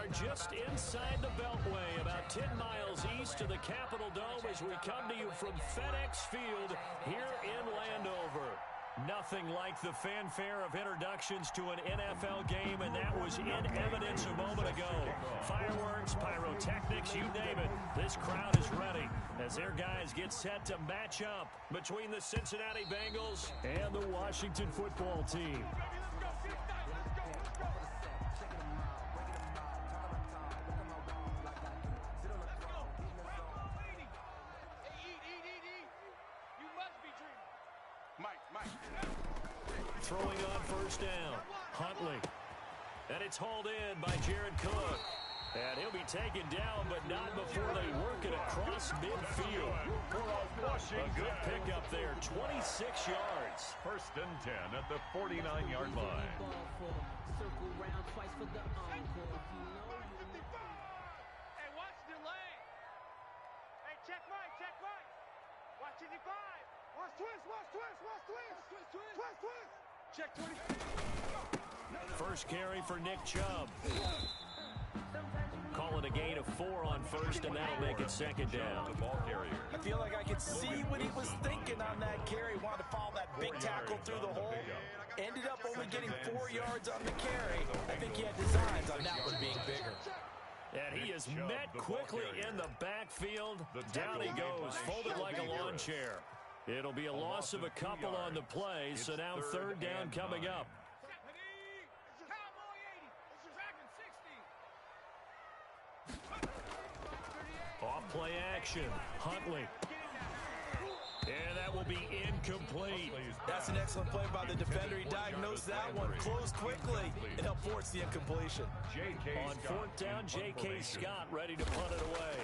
are just inside the Beltway, about 10 miles east of the Capitol Dome as we come to you from FedEx Field here in Landover. Nothing like the fanfare of introductions to an NFL game, and that was in evidence a moment ago. Fireworks, pyrotechnics, you name it. This crowd is ready as their guys get set to match up between the Cincinnati Bengals and the Washington football team. Throwing on first down, Huntley. And it's hauled in by Jared Cook. And he'll be taken down, but not before they work it across midfield. A good pickup there, 26 yards. First and 10 at the 49-yard line. Hey, watch the lane. Hey, check right, check right. Watch 85. Watch twist, watch twist, watch twist. Twist, twist. Check 20. First carry for Nick Chubb. Call it a gain of 4 on first, and that'll make it second down. I feel like I could see what he was thinking on that carry. Wanted to follow that big tackle through the hole. Ended up only getting 4 yards on the carry. I think he had designs on that one being bigger. And he is met quickly in the backfield. Down he goes, folded like a lawn chair. It'll be a loss of a couple on the play, so now third down coming up. Off play action, Huntley. And that will be incomplete. That's an excellent play by the defender. He diagnosed that one, closed quickly, and helped force the incompletion. On fourth down, J.K. Scott ready to punt it away.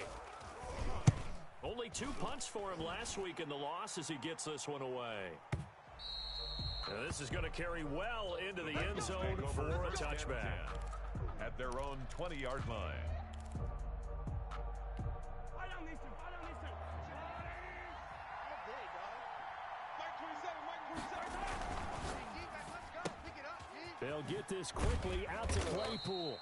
Only 2 punts for him last week in the loss as he gets this one away. Now this is going to carry well into the end zone for a touchback. At their own 20-yard line. They'll get this quickly out to Claypool.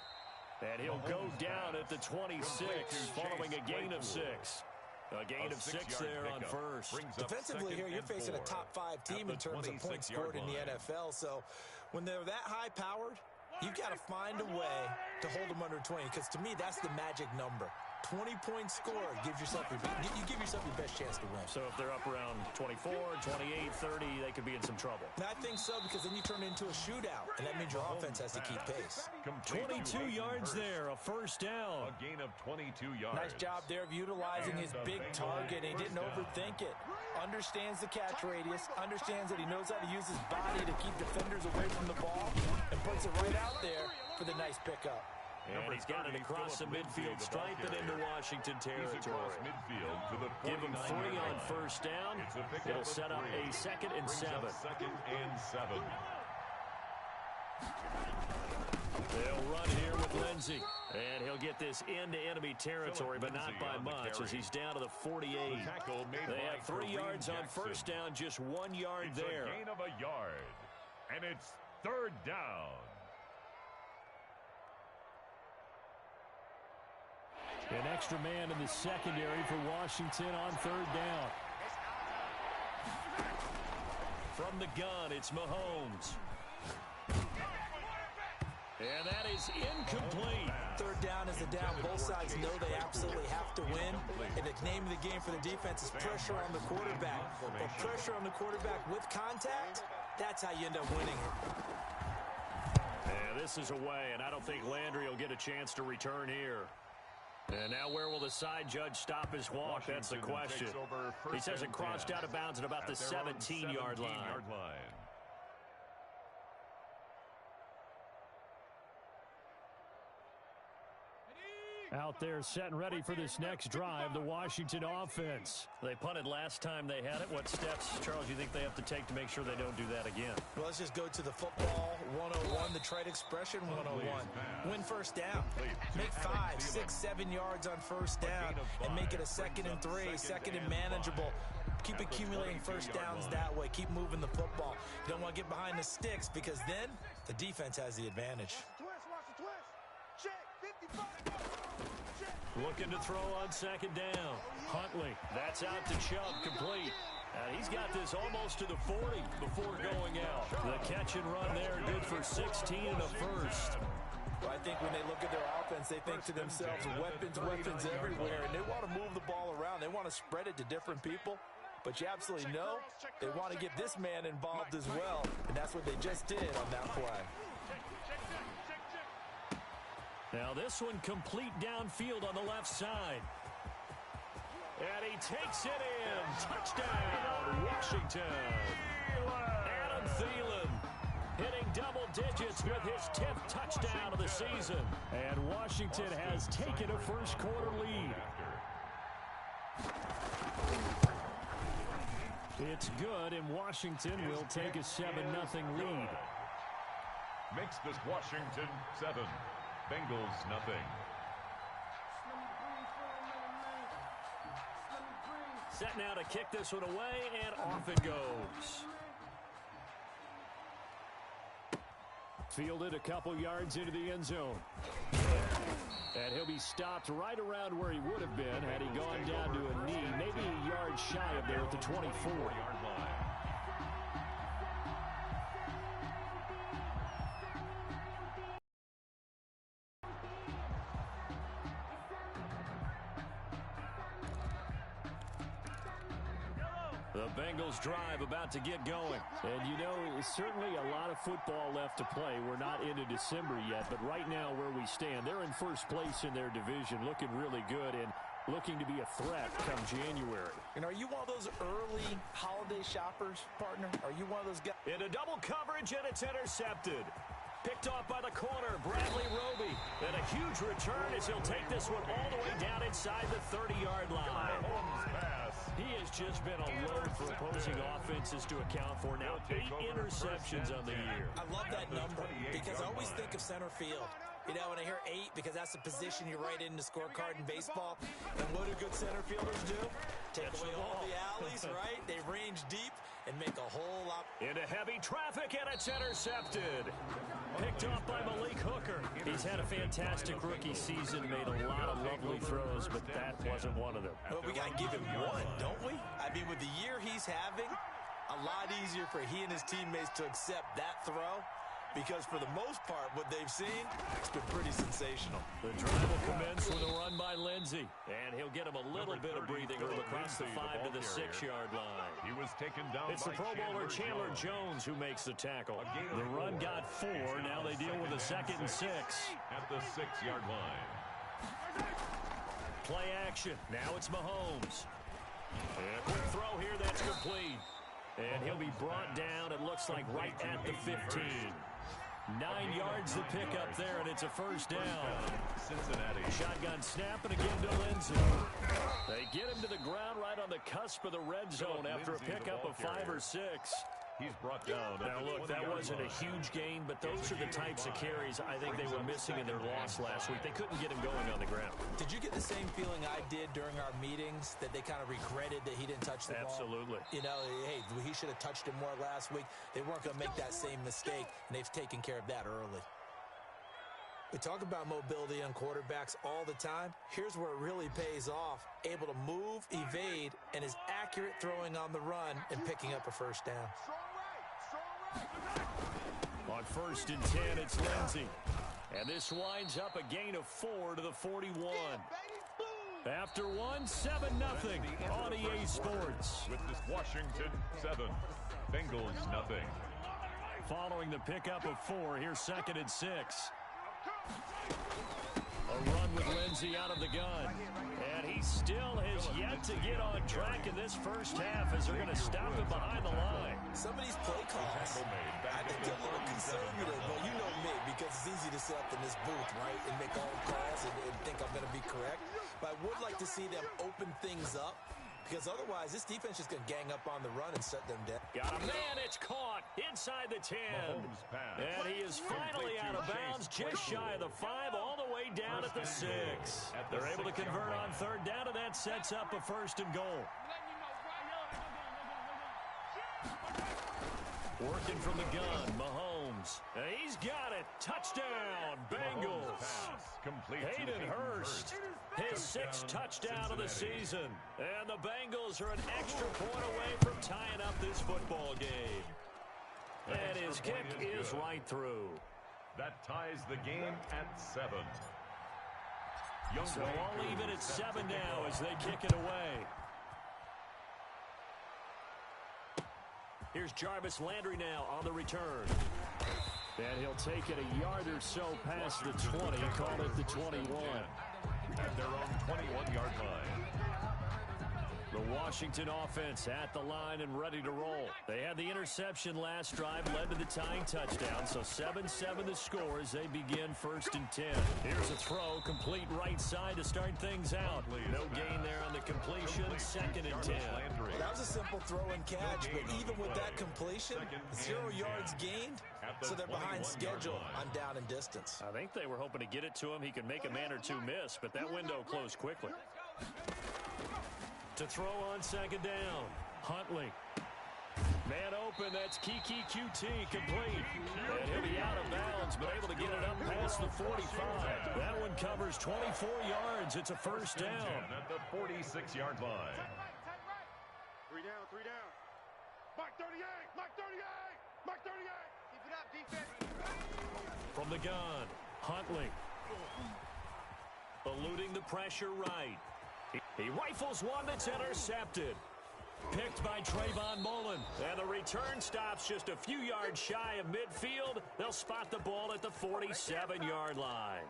And he'll go down at the 26 following a gain of 6. A gain of 6 there on first. Defensively here, you're facing a top-5 team in terms of points scored in the NFL. So when they're that high-powered, you've got to find a way to hold them under 20. Because to me, that's the magic number. 20 points scored gives yourself you give yourself your best chance to win. So if they're up around 24, 28, 30, they could be in some trouble. And I think so, because then you turn it into a shootout, and that means your offense has to keep pace. 22 yards there, a first down. A gain of 22 yards. Nice job there of utilizing his big target. He didn't overthink it. Understands the catch radius, understands that he knows how to use his body to keep defenders away from the ball, and puts it right out there for the nice pickup. And he's got it across the midfield stripe and into Washington territory. Give him 3 on first down. It'll set up a 2nd and 7. They'll run here with Lindsey. And he'll get this into enemy territory, but not by much as he's down to the 48. They have 3 yards on first down, just 1 yard there. It's a gain of a yard. And it's third down. An extra man in the secondary for Washington on third down. From the gun, it's Mahomes. And that is incomplete. Third down is a down. Both sides know they absolutely have to win. And the name of the game for the defense is pressure on the quarterback. But pressure on the quarterback with contact, that's how you end up winning it. Yeah, this is away, and I don't think Landry will get a chance to return here. And now where will the side judge stop his walk? That's the question. He says it crossed out of bounds at about the 17-yard line. Out there set and ready for this next drive, the Washington offense. They punted last time they had it. What steps, Charles, you think they have to take to make sure they don't do that again? Well, let's just go to the football 101, the trade expression 101. Win first down. Make 5, 6, 7 yards on first down and make it a 2nd and 3, 2nd and manageable. Keep accumulating first downs that way. Keep moving the football. You don't want to get behind the sticks because then the defense has the advantage. Twist, watch the twist. Check, 55. Looking to throw on second down. Huntley, that's out to Chubb, complete. And he's got this almost to the 40 before going out. The catch and run there, good for 16 and a first. Well, I think when they look at their offense, they think to themselves, weapons everywhere, and they want to move the ball around. They want to spread it to different people. But you absolutely know they want to get this man involved as well, and that's what they just did on that play. Now this one complete downfield on the left side. And he takes it in. Touchdown, Washington. Adam Thielen hitting double digits with his 10th touchdown of the season. And Washington has taken a first quarter lead. It's good, and Washington will take a 7-0 lead. Makes this Washington 7, Bengals nothing. Set now to kick this one away, and off it goes. Fielded a couple yards into the end zone. And he'll be stopped right around where he would have been had he gone down to a knee, maybe a yard shy of there at the 24-yard line. The Bengals drive about to get going. And, you know, certainly a lot of football left to play. We're not into December yet, but right now where we stand, they're in first place in their division, looking really good and looking to be a threat come January. And are you one of those early holiday shoppers, partner? Are you one of those guys? In a double coverage, and it's intercepted. Picked off by the corner, Bradley Roby. And a huge return as he'll take this one all the way down inside the 30-yard line. He has just been a load for opposing offenses to account for. Now 8 interceptions on the year. I love that number because I always think of center field. You know, when I hear 8, because that's the position you write in the scorecard in baseball. And what do good center fielders do? Take away all the alleys, right? They range deep and make a whole lot. Into heavy traffic, and it's intercepted. Picked off by Malik Hooker. He's had a fantastic rookie season, made a lot of lovely throws, but that wasn't one of them. But we got to give him one, don't we? I mean, with the year he's having, a lot easier for he and his teammates to accept that throw. Because for the most part, what they've seen, it's been pretty sensational. The drive will commence with a run by Lindsey. And he'll get him a little bit of breathing room across the 5 to the 6-yard line. He was taken down. It's the Pro Bowler Chandler Jones who makes the tackle. The run got 4. Now they deal with a 2nd and 6. At the 6-yard line. Play action. Now it's Mahomes. And a quick throw here that's complete. And he'll be brought down, it looks like, right at the 15. 9 yards to pick up there, and it's a first down. Cincinnati. Shotgun snap, and again to Lindsey. They get him to the ground right on the cusp of the red zone after a pickup of 5 or 6. He's brought down. Now, look, that wasn't a huge gain, but those are the types of carries I think they were missing in their loss last week. They couldn't get him going on the ground. Did you get the same feeling I did during our meetings, that they kind of regretted that he didn't touch the ball? Absolutely. You know, hey, he should have touched him more last week. They weren't going to make that same mistake, and they've taken care of that early. We talk about mobility on quarterbacks all the time. Here's where it really pays off. Able to move, evade, and is accurate throwing on the run and picking up a first down. On 1st and 10, it's Lindsey. And this winds up a gain of 4 to the 41. After one, 7-0 on EA Sports. With this Washington 7, Bengals nothing. Following the pickup of 4, here's 2nd and 6. A run with Lindsey out of the gun. And he still has yet to get on track in this first half as they're going to stop him behind the line. Some of these play calls, I think they're a little conservative, but you know me, because it's easy to sit up in this booth, right, and make all calls and think I'm going to be correct. But I would like to see them open things up, because otherwise this defense is going to gang up on the run and shut them down. Got a man, it's caught inside the 10. And he is finally out of bounds, just shy of the 5, all the way down at the 6. They're able to convert on 3rd down, and that sets up a 1st and goal. Working from the gun, Mahomes. Mahomes. He's got it. Touchdown, Bengals. Hayden Hurst, his 6th touchdown of the season. And the Bengals are an extra point away from tying up this football game. And his kick is right through. That ties the game at 7. So all even at 7 now as they kick it away. Here's Jarvis Landry now on the return. And he'll take it a yard or so past the 20, call it the 21. At their own 21-yard line. The Washington offense at the line and ready to roll. They had the interception last drive, led to the tying touchdown. So 7-7 the score as they begin 1st and 10. Here's a throw, complete right side to start things out. No gain there on the completion, 2nd and 10. Well, that was a simple throw and catch, but even with that completion, 0 yards gained, so they're behind schedule on down and distance. I think they were hoping to get it to him. He could make a man or two miss, but that window closed quickly. To throw on 2nd down, Huntley. Man open, that's Kiki QT, complete. And he'll be out of bounds, but able to get it up past the 45. That one covers 24 yards. It's a 1st down. At the 46-yard line. 3 down, 3 down. Mark 38, Mark 38, Mark 38. Keep it up, defense. From the gun, Huntley. Eluding the pressure right. He rifles one that's intercepted. Picked by Trayvon Mullen. And the return stops just a few yards shy of midfield. They'll spot the ball at the 47-yard line.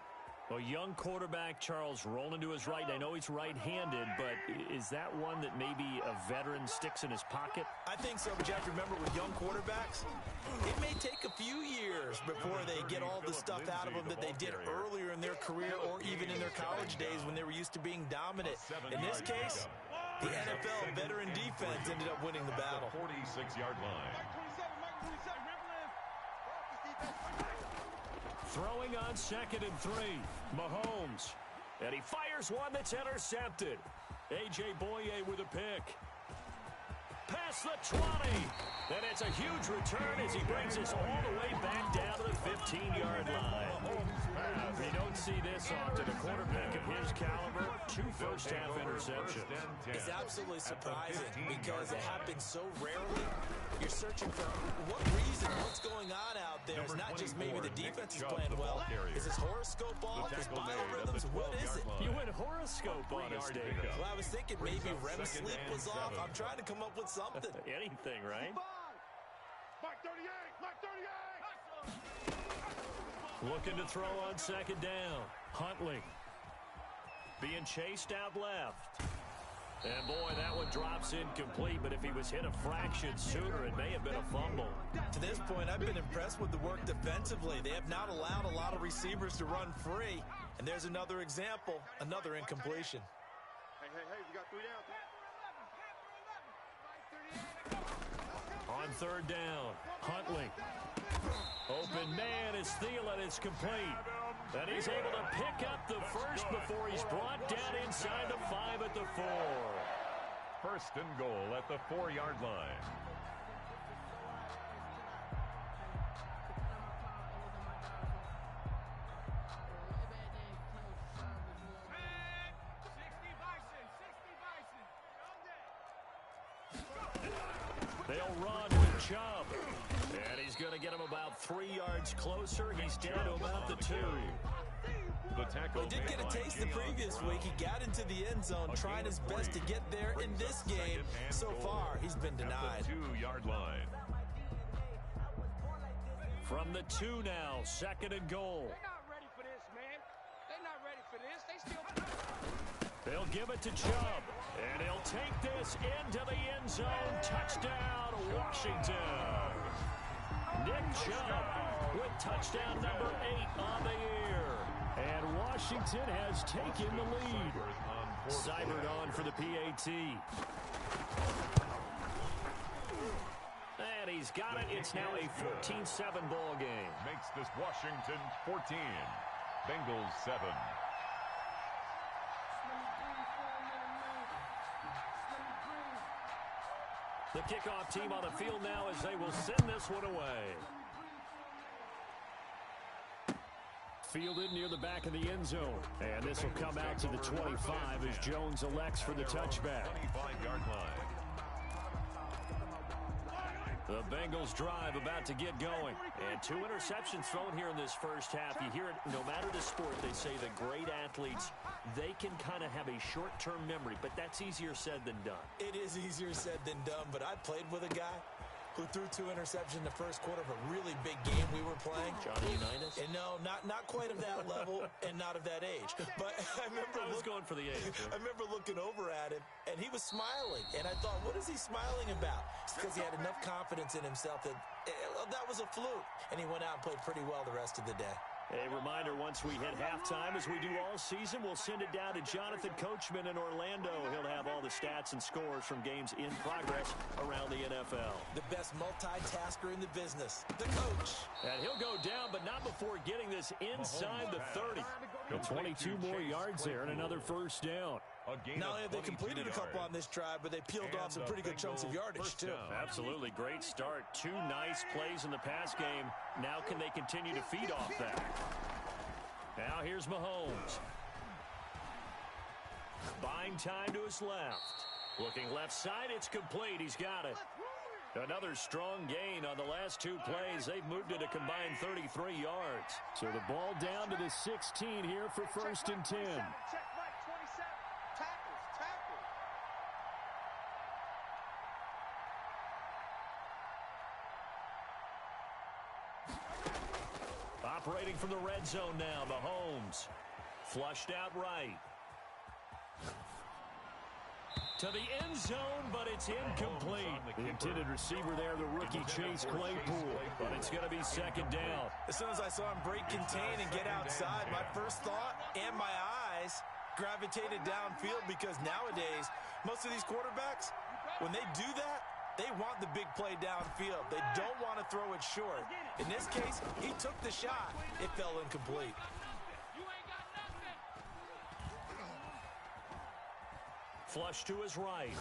A young quarterback, Charles, rolling to his right. I know he's right-handed, but is that one that maybe a veteran sticks in his pocket? I think so, but you have to remember with young quarterbacks, it may take a few years before they get all the stuff out of them that they did earlier in their career or even in their college days when they were used to being dominant. In this case, the NFL veteran defense ended up winning the battle. 46-yard line. Throwing on 2nd and 3, Mahomes. And he fires one that's intercepted. A.J. Boye with a pick. Past the 20. And it's a huge return as he brings us all the way back down to the 15-yard line. You don't see this often. A quarterback of his caliber, 2 first-half interceptions. It's absolutely surprising because it happens so rarely. You're searching for what reason, what's going on out there. It's not just maybe the defense is playing well. Is his horoscope off? His biorhythms? What is it? You went horoscope on us, David. Well, I was thinking maybe REM sleep was off. I'm trying to come up with something. Anything, right? Mark 38, Mark 38. Looking to throw on 2nd down. Huntley. Being chased out left. And boy, that one drops incomplete, but if he was hit a fraction sooner, it may have been a fumble. To this point, I've been impressed with the work defensively. They have not allowed a lot of receivers to run free. And there's another example, another incompletion. Hey, we got 3 down. On 3rd down, Huntley. Open man is Thielen. It's complete. And he's able to pick up the first before he's brought down inside the 5 at the 4. 1st and goal at the 4-yard line. They'll run with Chubb. And he's going to get him about 3 yards closer. He's down to about the 2. He did get a taste the previous week. He got into the end zone, trying his best to get there in this game. So far, he's been denied. 2-yard line. From the 2 now, 2nd and goal. They're not ready for this, man. They're not ready for this. They still... They'll give it to Chubb, and he'll take this into the end zone. Touchdown, Washington. Nick Chubb with touchdown number 8 on the year. And Washington has taken the lead. Cybert on for the PAT. And he's got it. It's now a 14-7 ball game. Makes this Washington 14. Bengals 7. The kickoff team on the field now as they will send this one away. fielded near the back of the end zone. And this will come out to the 25 as Jones elects for the touchback. 25-yard line. The Bengals drive about to get going. And 2 interceptions thrown here in this first half. You hear it, no matter the sport, they say that great athletes, they can kind of have a short-term memory, but that's easier said than done. It is easier said than done, but I played with a guy who threw 2 interceptions in the first quarter of a really big game we were playing. Johnny Unitas? And no, not quite of that level and not of that age. But I was going for the age. I remember looking over at him, and he was smiling. And I thought, what is he smiling about? It's because he had enough confidence in himself that that was a fluke. And he went out and played pretty well the rest of the day. A reminder, once we hit halftime, as we do all season, we'll send it down to Jonathan Coachman in Orlando. He'll have all the stats and scores from games in progress around the NFL. The best multitasker in the business, the coach. And he'll go down, but not before getting this inside the 30. And 22 more yards there and another first down. Not only have they completed a couple on this drive, but they peeled off some pretty good chunks of yardage, too. Absolutely. Great start. 2 nice plays in the pass game. Now can they continue to feed off that? Now here's Mahomes. Buying time to his left. Looking left side, it's complete. He's got it. Another strong gain on the last 2 plays. They've moved it a combined 33 yards. So the ball down to the 16 here for first and 10. Operating from the red zone now, Mahomes. Flushed out right. To the end zone, but it's incomplete. The intended receiver there, the rookie Chase Claypool. But it's going to be second down. As soon as I saw him break contain and get outside, my first thought and my eyes gravitated downfield, because nowadays, most of these quarterbacks, when they do that, they want the big play downfield. They don't want to throw it short. In this case, he took the shot. It fell incomplete. Flush to his right.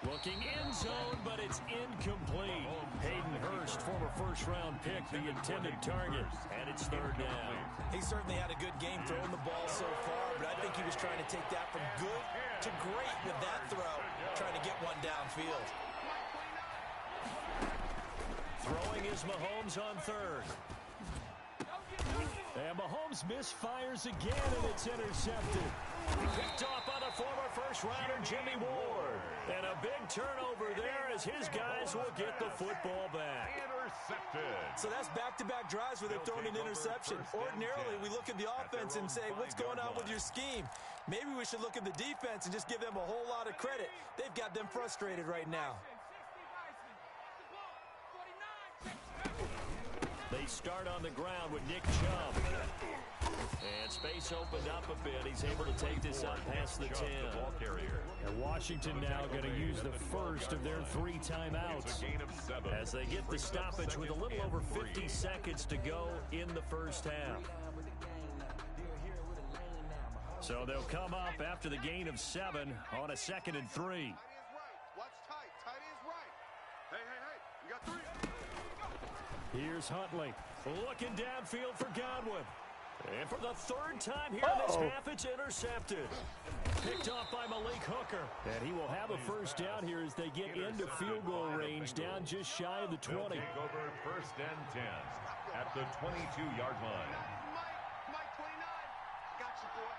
Looking end zone, but it's incomplete. Hayden Hurst, former first-round pick, the intended target, and it's third down. He certainly had a good game throwing the ball so far, but I think he was trying to take that from good to great with that throw, trying to get one downfield. Throwing is Mahomes on third. And Mahomes misfires again, and it's intercepted. Picked off by the former first-rounder Jimmy Ward. And a big turnover there as his guys will get the football back. Intercepted. So that's back-to-back drives where they've thrown an interception. Ordinarily, we look at the offense and say, what's going on with your scheme? Maybe we should look at the defense and just give them a whole lot of credit. They've got them frustrated right now. They start on the ground with Nick Chubb. And space opened up a bit. He's able to take this up past the 10. And Washington now going to use the first of their 3 timeouts as they get the stoppage with a little over 50 seconds to go in the first half. So they'll come up after the gain of 7 on a 2nd and 3. Here's Huntley looking downfield for Godwin. And for the 3rd time here in this half, it's intercepted. Picked off by Malik Hooker. And he will have a first down here as they get into field goal range, down just shy of the 20. Take over first and 10 at the 22-yard line. Mike 29. I got you, boy.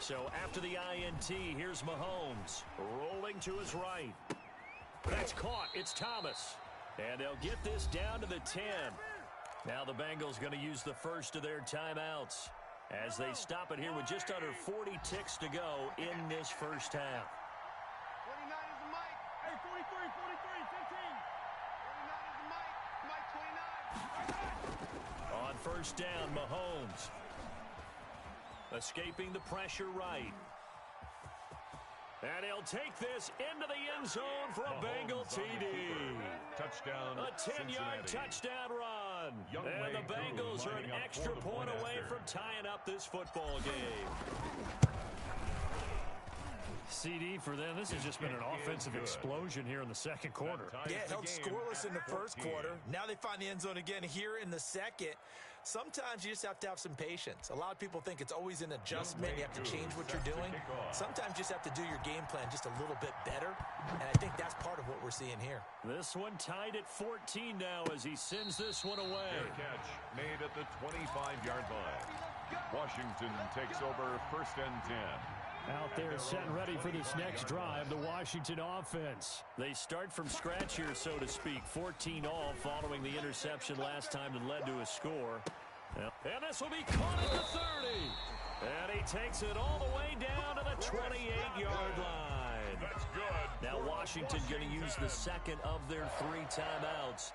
So after the INT, here's Mahomes rolling to his right. That's caught. It's Thomas. And they'll get this down to the 10. Now the Bengals going to use the first of their timeouts as they stop it here with just under 40 ticks to go in this first half. 29 is the Mike. Hey, 43, 15. 29 is the Mike. Mike 29. On first down, Mahomes. Escaping the pressure right. And he'll take this into the end zone for a Bengal TD. Touchdown, a 10-yard touchdown run. And the Bengals are an extra point away from tying up this football game. CD for them. This has just been an offensive explosion here in the second quarter. Yeah, held scoreless in the first quarter. Now they find the end zone again here in the second. Sometimes you just have to have some patience. A lot of people think it's always an adjustment. You have to change what you're doing. Sometimes you just have to do your game plan just a little bit better, and I think that's part of what we're seeing here. This one tied at 14 now as he sends this one away. Fair catch made at the 25-yard line. Washington takes over 1st and 10. Out there set and ready for this next drive, the Washington offense. They start from scratch here, so to speak. 14 all following the interception last time that led to a score. And this will be caught at the 30. And he takes it all the way down to the 28-yard line. That's good. Now Washington going to use the second of their 3 timeouts.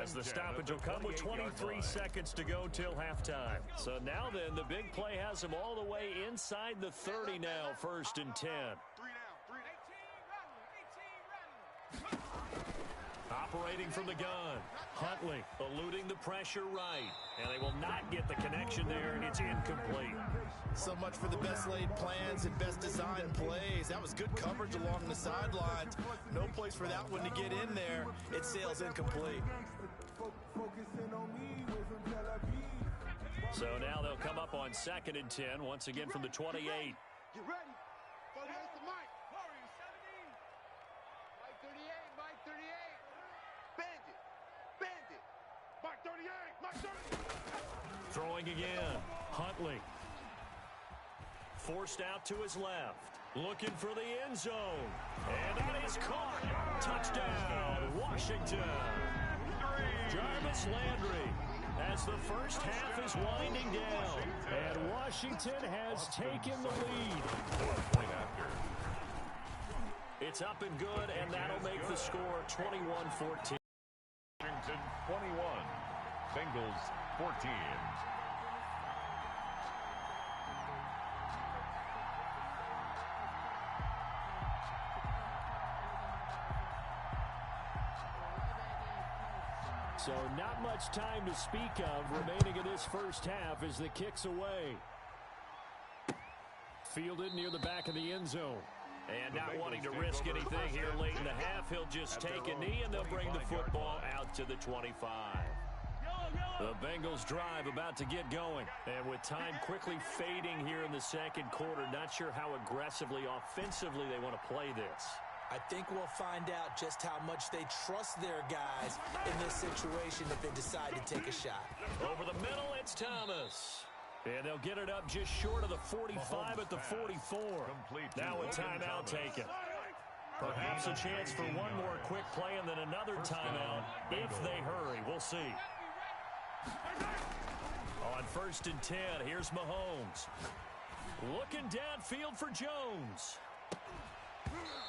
As the stoppage will come with 23 seconds to go till halftime. So now then, the big play has them all the way inside the 30 now, 1st and 10. Operating from the gun. Huntley eluding the pressure right. And they will not get the connection there, and it's incomplete. So much for the best laid plans and best designed plays. That was good coverage along the sidelines. No place for that one to get in there. It sails incomplete. So now they'll come up on 2nd and 10, once again from the 28. Get ready. Focus the mic. Mike 38, Mike 38. Bandit. Bandit. Mike 38, Mike 38. Throwing again. Huntley. Forced out to his left. Looking for the end zone. And that is caught. Touchdown, Washington. Jarvis Landry as the first half is winding down. And Washington has taken the lead. 4 point after. It's up and good, and that'll make the score 21-14. Washington 21. Bengals 14. So not much time to speak of remaining in this first half as the kick's away. Fielded near the back of the end zone. And not wanting to risk anything here late in the half, he'll just take a knee and they'll bring the football out to the 25. The Bengals drive about to get going. And with time quickly fading here in the second quarter, not sure how aggressively, offensively they want to play this. I think we'll find out just how much they trust their guys in this situation if they decide to take a shot. Over the middle, it's Thomas. And they'll get it up just short of the 45 at the 44. Now a timeout taken. Perhaps a chance for one more quick play and then another timeout if they hurry. We'll see. On 1st and 10, here's Mahomes. Looking downfield for Jones.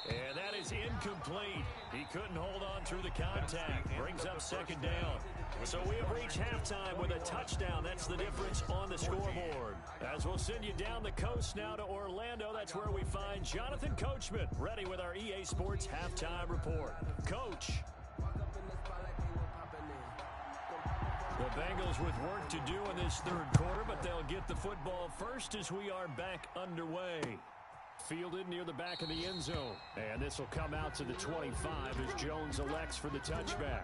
And that is incomplete. He couldn't hold on through the contact. Brings up 2nd down. So we have reached halftime with a touchdown. That's the difference on the scoreboard. As we'll send you down the coast now to Orlando, that's where we find Jonathan Coachman, ready with our EA Sports Halftime Report. Coach. The Bengals with work to do in this 3rd quarter, but they'll get the football first as we are back underway. Fielded near the back of the end zone. And this will come out to the 25 as Jones elects for the touchback.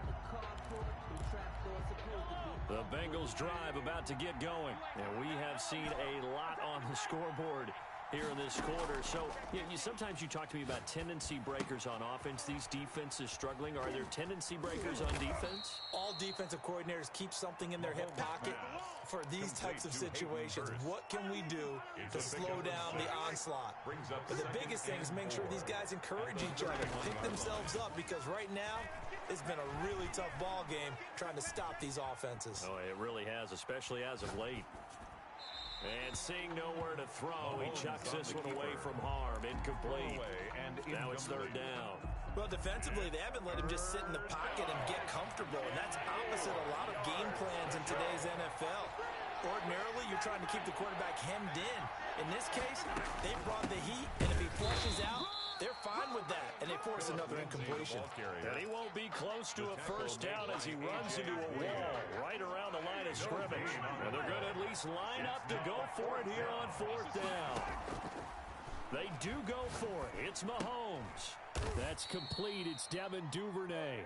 The Bengals drive about to get going. And we have seen a lot on the scoreboard here in this quarter. So sometimes you talk to me about tendency breakers on offense. These defenses struggling. Are there tendency breakers on defense? All defensive coordinators keep something in their hip pocket for these types of situations. What can we do to slow down the onslaught? But the biggest thing is making sure these guys encourage each other, pick themselves up, because right now it's been a really tough ball game trying to stop these offenses. Oh, it really has, especially as of late. And seeing nowhere to throw, he chucks this one away from harm. Incomplete. Now it's 3rd down. Well, defensively, they haven't let him just sit in the pocket and get comfortable, and that's opposite a lot of game plans in today's NFL. Ordinarily, you're trying to keep the quarterback hemmed in. In this case, they brought the heat, and if he flushes out, they're fine with that, and they force another incompletion. And he won't be close to a 1st down as he runs into a wall right around the line of scrimmage. And they're going to at least line up to go for it here on 4th down. They do go for it. It's Mahomes. That's complete. It's Devin Duvernay.